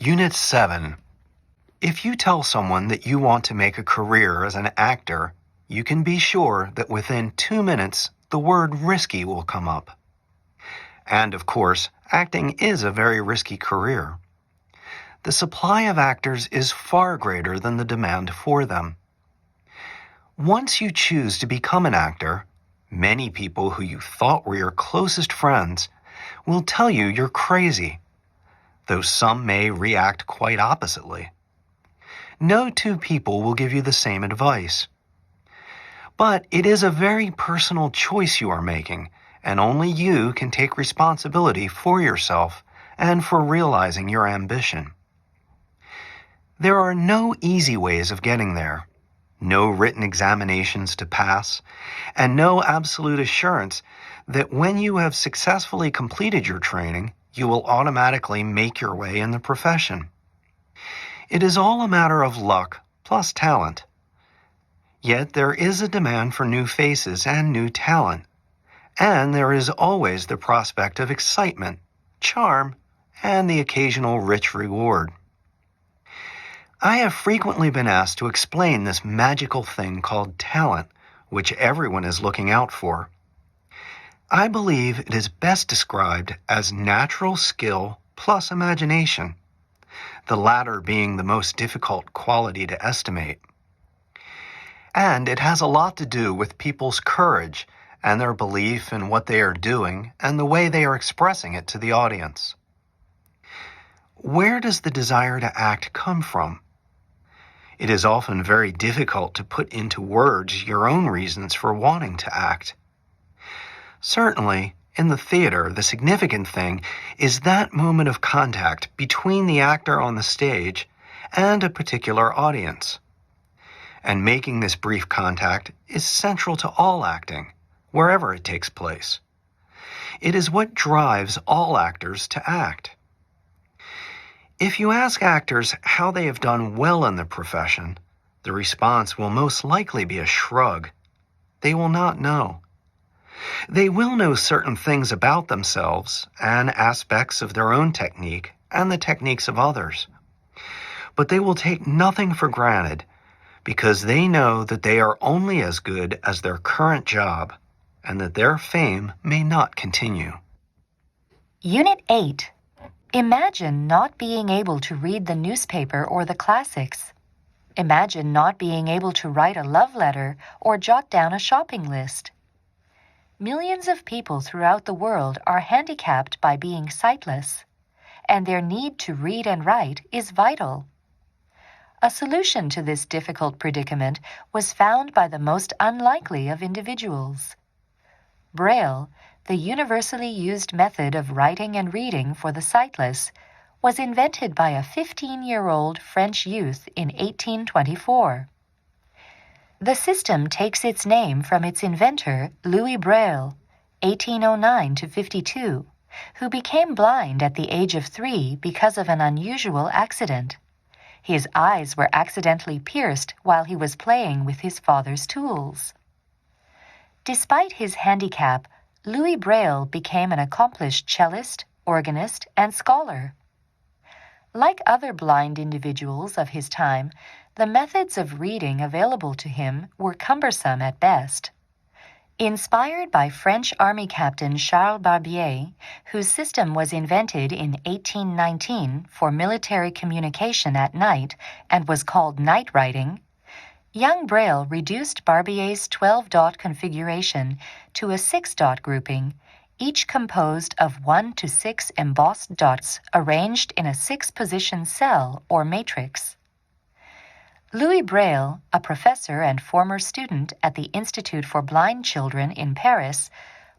Unit 7. If you tell someone that you want to make a career as an actor, you can be sure that within 2 minutes the word risky will come up. And of course, acting is a very risky career. The supply of actors is far greater than the demand for them. Once you choose to become an actor, many people who you thought were your closest friends will tell you you're crazy, though some may react quite oppositely. No two people will give you the same advice. But it is a very personal choice you are making, and only you can take responsibility for yourself and for realizing your ambition. There are no easy ways of getting there, no written examinations to pass, and no absolute assurance that when you have successfully completed your training, you will automatically make your way in the profession. It is all a matter of luck plus talent. Yet there is a demand for new faces and new talent, and there is always the prospect of excitement, charm, and the occasional rich reward. I have frequently been asked to explain this magical thing called talent, which everyone is looking out for. I believe it is best described as natural skill plus imagination, the latter being the most difficult quality to estimate. And it has a lot to do with people's courage and their belief in what they are doing and the way they are expressing it to the audience. Where does the desire to act come from? It is often very difficult to put into words your own reasons for wanting to act. Certainly, in the theater, the significant thing is that moment of contact between the actor on the stage and a particular audience. And making this brief contact is central to all acting, wherever it takes place. It is what drives all actors to act. If you ask actors how they have done well in the profession, the response will most likely be a shrug. They will not know. They will know certain things about themselves and aspects of their own technique and the techniques of others. But they will take nothing for granted because they know that they are only as good as their current job and that their fame may not continue. Unit 8. Imagine not being able to read the newspaper or the classics. Imagine not being able to write a love letter or jot down a shopping list. Millions of people throughout the world are handicapped by being sightless, and their need to read and write is vital. A solution to this difficult predicament was found by the most unlikely of individuals. Braille, the universally used method of writing and reading for the sightless, was invented by a 15-year-old French youth in 1824. The system takes its name from its inventor, Louis Braille, 1809 to 52, who became blind at the age of 3 because of an unusual accident. His eyes were accidentally pierced while he was playing with his father's tools. Despite his handicap, Louis Braille became an accomplished cellist, organist, and scholar. Like other blind individuals of his time, the methods of reading available to him were cumbersome at best. Inspired by French Army Captain Charles Barbier, whose system was invented in 1819 for military communication at night and was called night writing, young Braille reduced Barbier's 12-dot configuration to a 6-dot grouping, each composed of 1 to 6 embossed dots arranged in a 6-position cell or matrix. Louis Braille, a professor and former student at the Institute for Blind Children in Paris,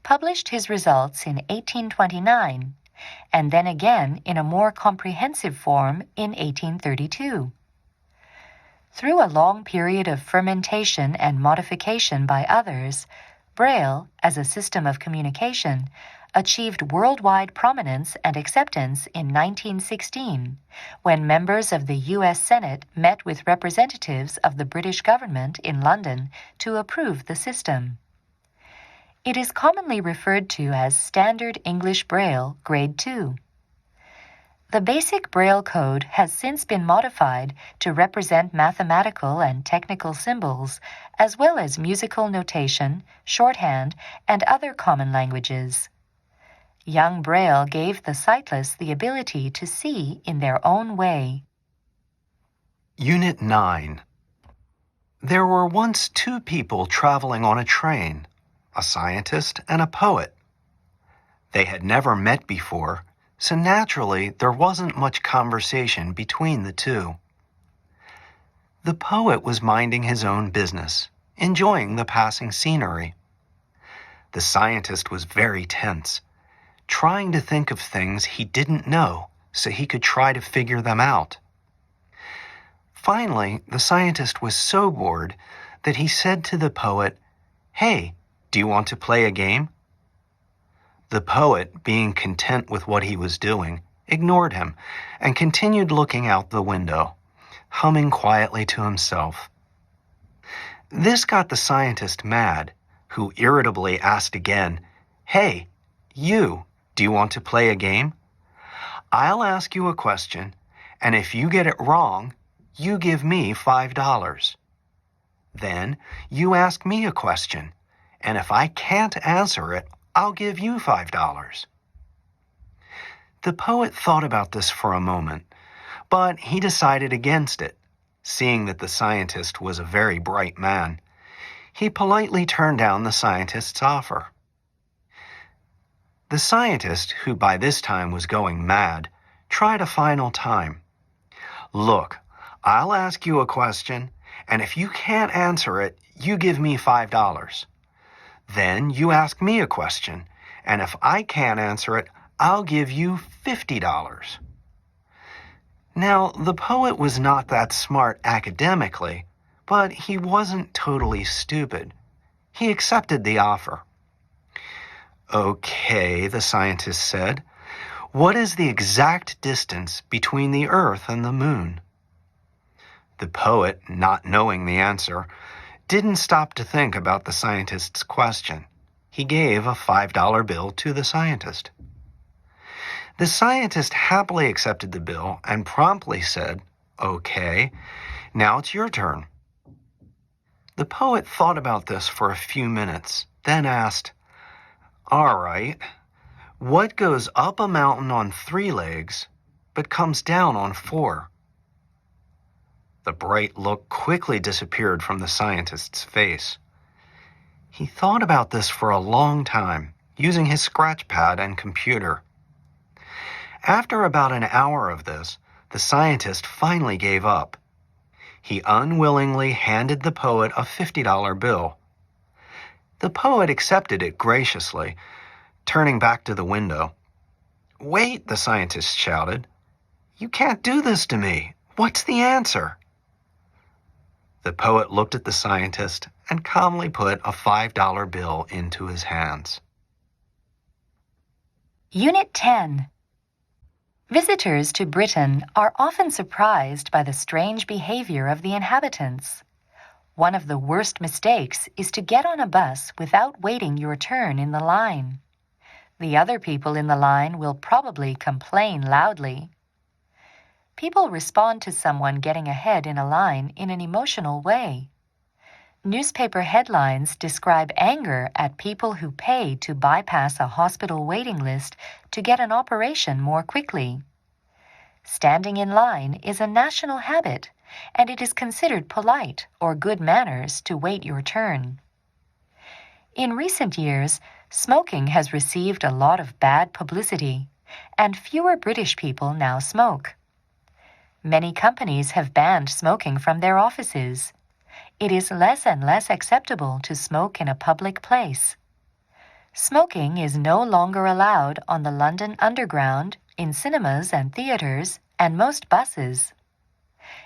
published his results in 1829, and then again in a more comprehensive form in 1832. Through a long period of fermentation and modification by others, Braille, as a system of communication, achieved worldwide prominence and acceptance in 1916, when members of the U.S. Senate met with representatives of the British government in London to approve the system. It is commonly referred to as Standard English Braille Grade 2. The basic Braille code has since been modified to represent mathematical and technical symbols, as well as musical notation, shorthand, and other common languages. Young Braille gave the sightless the ability to see in their own way. Unit 9. There were once two people traveling on a train, a scientist and a poet. They had never met before, so naturally there wasn't much conversation between the two. The poet was minding his own business, enjoying the passing scenery. The scientist was very tense, trying to think of things he didn't know so he could try to figure them out. Finally, the scientist was so bored that he said to the poet, "Hey, do you want to play a game?" The poet, being content with what he was doing, ignored him and continued looking out the window, humming quietly to himself. This got the scientist mad, who irritably asked again, "Hey, you, do you want to play a game? I'll ask you a question, and if you get it wrong, you give me $5. Then you ask me a question, and if I can't answer it, I'll give you $5. The poet thought about this for a moment, but he decided against it, seeing that the scientist was a very bright man. He politely turned down the scientist's offer. The scientist, who by this time was going mad, tried a final time. "Look, I'll ask you a question, and if you can't answer it, you give me $5. Then you ask me a question, and if I can't answer it, I'll give you $50. Now, the poet was not that smart academically, but he wasn't totally stupid. He accepted the offer. "Okay," the scientist said. "What is the exact distance between the Earth and the Moon?" The poet, not knowing the answer, didn't stop to think about the scientist's question. He gave a $5 bill to the scientist. The scientist happily accepted the bill and promptly said, "Okay, now it's your turn." The poet thought about this for a few minutes, then asked, "All right, what goes up a mountain on 3 legs, but comes down on 4? The bright look quickly disappeared from the scientist's face. He thought about this for a long time, using his scratch pad and computer. After about an hour of this, the scientist finally gave up. He unwillingly handed the poet a $50 bill. The poet accepted it graciously, turning back to the window. "Wait," the scientist shouted. "You can't do this to me. What's the answer?" The poet looked at the scientist and calmly put a $5 bill into his hands. Unit 10. Visitors to Britain are often surprised by the strange behavior of the inhabitants. One of the worst mistakes is to get on a bus without waiting your turn in the line. The other people in the line will probably complain loudly. People respond to someone getting ahead in a line in an emotional way. Newspaper headlines describe anger at people who pay to bypass a hospital waiting list to get an operation more quickly. Standing in line is a national habit, and it is considered polite or good manners to wait your turn. In recent years, smoking has received a lot of bad publicity, and fewer British people now smoke. Many companies have banned smoking from their offices. It is less and less acceptable to smoke in a public place. Smoking is no longer allowed on the London Underground, in cinemas and theaters, and most buses.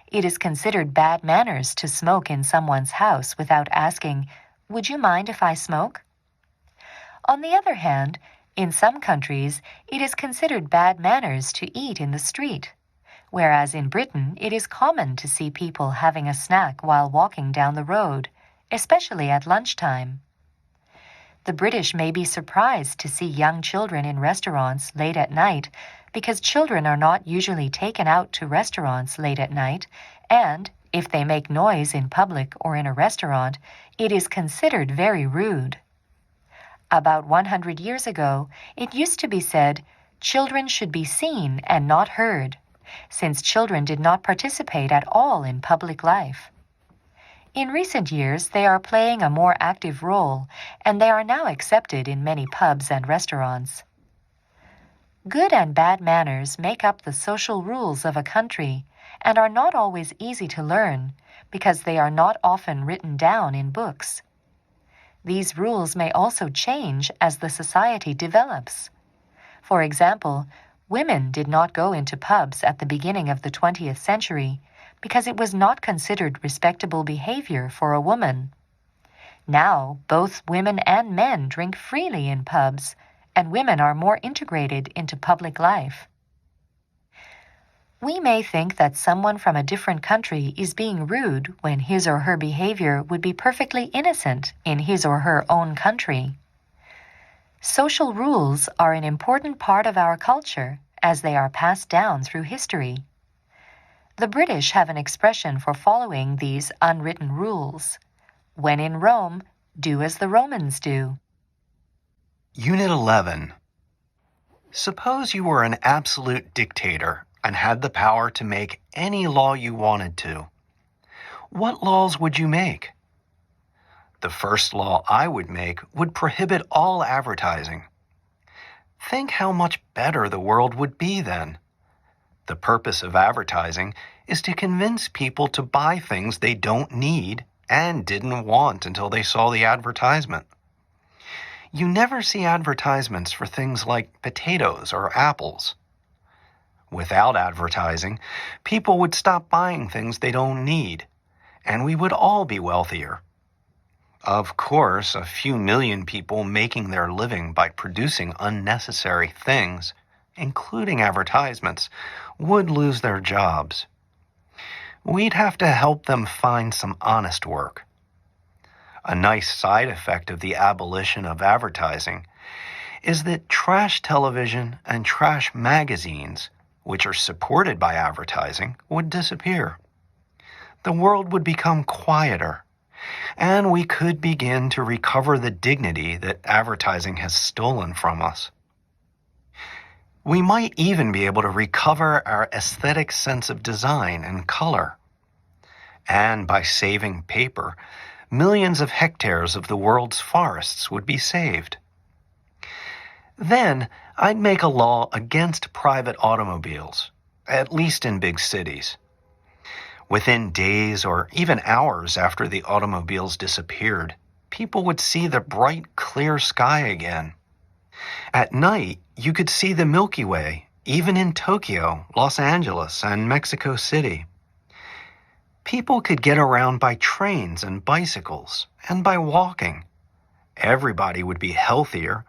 It is considered bad manners to smoke in someone's house without asking, "Would you mind if I smoke?" On the other hand, in some countries, it is considered bad manners to eat in the street, whereas in Britain it is common to see people having a snack while walking down the road, especially at lunchtime. The British may be surprised to see young children in restaurants late at night, because children are not usually taken out to restaurants late at night, and if they make noise in public or in a restaurant, it is considered very rude. About 100 years ago, it used to be said, children should be seen and not heard, since children did not participate at all in public life. In recent years, they are playing a more active role, and they are now accepted in many pubs and restaurants. Good and bad manners make up the social rules of a country and are not always easy to learn because they are not often written down in books. These rules may also change as the society develops. For example, women did not go into pubs at the beginning of the 20th century because it was not considered respectable behavior for a woman. Now, both women and men drink freely in pubs, and women are more integrated into public life. We may think that someone from a different country is being rude when his or her behavior would be perfectly innocent in his or her own country. Social rules are an important part of our culture as they are passed down through history. The British have an expression for following these unwritten rules. When in Rome, do as the Romans do. Unit 11. Suppose you were an absolute dictator and had the power to make any law you wanted to. What laws would you make? The first law I would make would prohibit all advertising. Think how much better the world would be then. The purpose of advertising is to convince people to buy things they don't need and didn't want until they saw the advertisement. You never see advertisements for things like potatoes or apples. Without advertising, people would stop buying things they don't need, and we would all be wealthier. Of course, a few million people making their living by producing unnecessary things, including advertisements, would lose their jobs. We'd have to help them find some honest work. A nice side effect of the abolition of advertising is that trash television and trash magazines, which are supported by advertising, would disappear. The world would become quieter, and we could begin to recover the dignity that advertising has stolen from us. We might even be able to recover our aesthetic sense of design and color. And by saving paper, millions of hectares of the world's forests would be saved. Then I'd make a law against private automobiles, at least in big cities. Within days or even hours after the automobiles disappeared, people would see the bright, clear sky again. At night, you could see the Milky Way, even in Tokyo, Los Angeles, and Mexico City. People could get around by trains and bicycles, and by walking. Everybody would be healthier,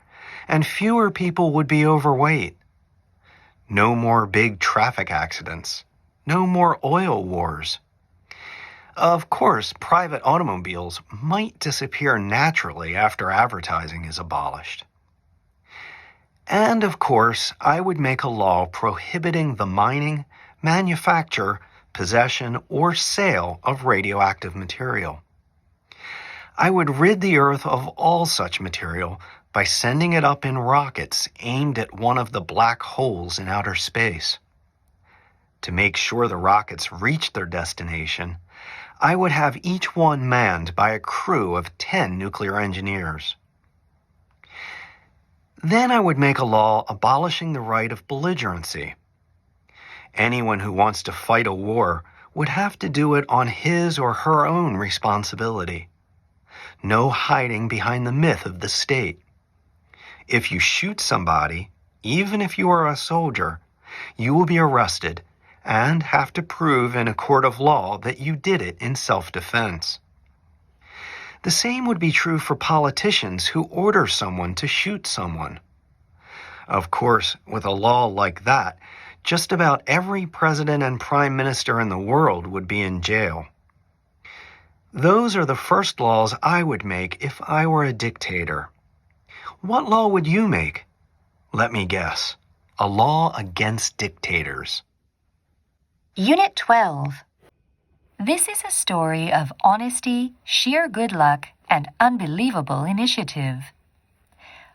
and fewer people would be overweight. No more big traffic accidents. No more oil wars. Of course, private automobiles might disappear naturally after advertising is abolished. And of course, I would make a law prohibiting the mining, manufacture, possession, or sale of radioactive material. I would rid the Earth of all such material by sending it up in rockets aimed at one of the black holes in outer space. To make sure the rockets reached their destination, I would have each one manned by a crew of 10 nuclear engineers. Then I would make a law abolishing the right of belligerency. Anyone who wants to fight a war would have to do it on his or her own responsibility. No hiding behind the myth of the state. If you shoot somebody, even if you are a soldier, you will be arrested and have to prove in a court of law that you did it in self-defense. The same would be true for politicians who order someone to shoot someone. Of course, with a law like that, just about every president and prime minister in the world would be in jail. Those are the first laws I would make if I were a dictator. What law would you make? Let me guess. A law against dictators. Unit 12. This is a story of honesty, sheer good luck, and unbelievable initiative.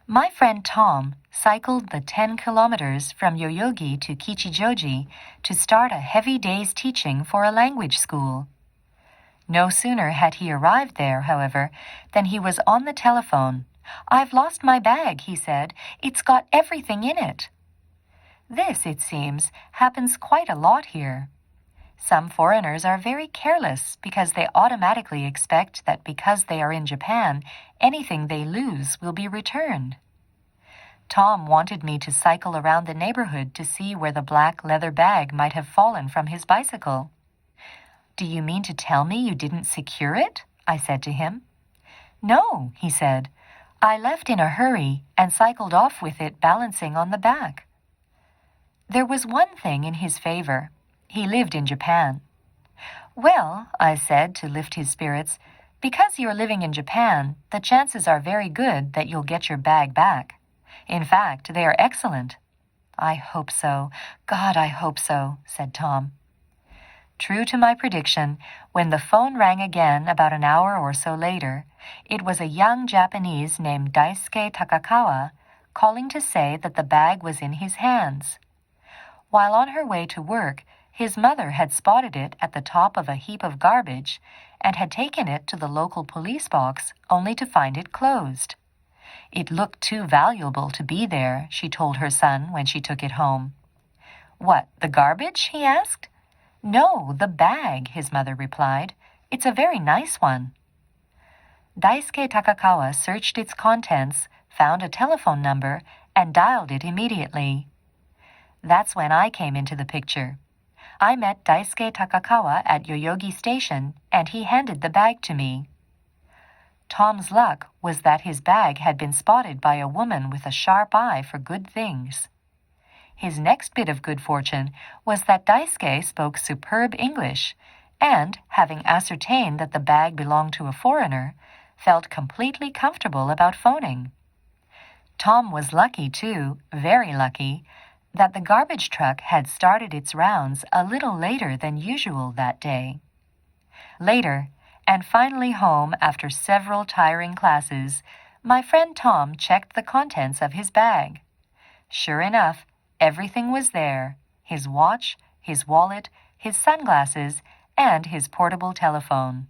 My friend Tom cycled the 10 kilometers from Yoyogi to Kichijoji to start a heavy day's teaching for a language school. No sooner had he arrived there, however, than he was on the telephone. "I've lost my bag," he said. "It's got everything in it." This, it seems, happens quite a lot here. Some foreigners are very careless because they automatically expect that because they are in Japan, anything they lose will be returned. Tom wanted me to cycle around the neighborhood to see where the black leather bag might have fallen from his bicycle. "Do you mean to tell me you didn't secure it?" I said to him. "No," he said. "I left in a hurry and cycled off with it balancing on the back." There was one thing in his favor. He lived in Japan. "Well," I said to lift his spirits, "because you're living in Japan, the chances are very good that you'll get your bag back. In fact, they are excellent." "I hope so. God, I hope so," said Tom. True to my prediction, when the phone rang again about an hour or so later, it was a young Japanese named Daisuke Takakawa calling to say that the bag was in his hands. While on her way to work, his mother had spotted it at the top of a heap of garbage and had taken it to the local police box only to find it closed. It looked too valuable to be there, she told her son when she took it home. "What, the garbage?" he asked. "No, the bag," his mother replied. "It's a very nice one." Daisuke Takakawa searched its contents, found a telephone number, and dialed it immediately. That's when I came into the picture. I met Daisuke Takakawa at Yoyogi Station, and he handed the bag to me. Tom's luck was that his bag had been spotted by a woman with a sharp eye for good things. His next bit of good fortune was that Daisuke spoke superb English, and, having ascertained that the bag belonged to a foreigner, felt completely comfortable about phoning. Tom was lucky, too, very lucky, that the garbage truck had started its rounds a little later than usual that day. Later, and finally home after several tiring classes, my friend Tom checked the contents of his bag. Sure enough, everything was there: his watch, his wallet, his sunglasses, and his portable telephone.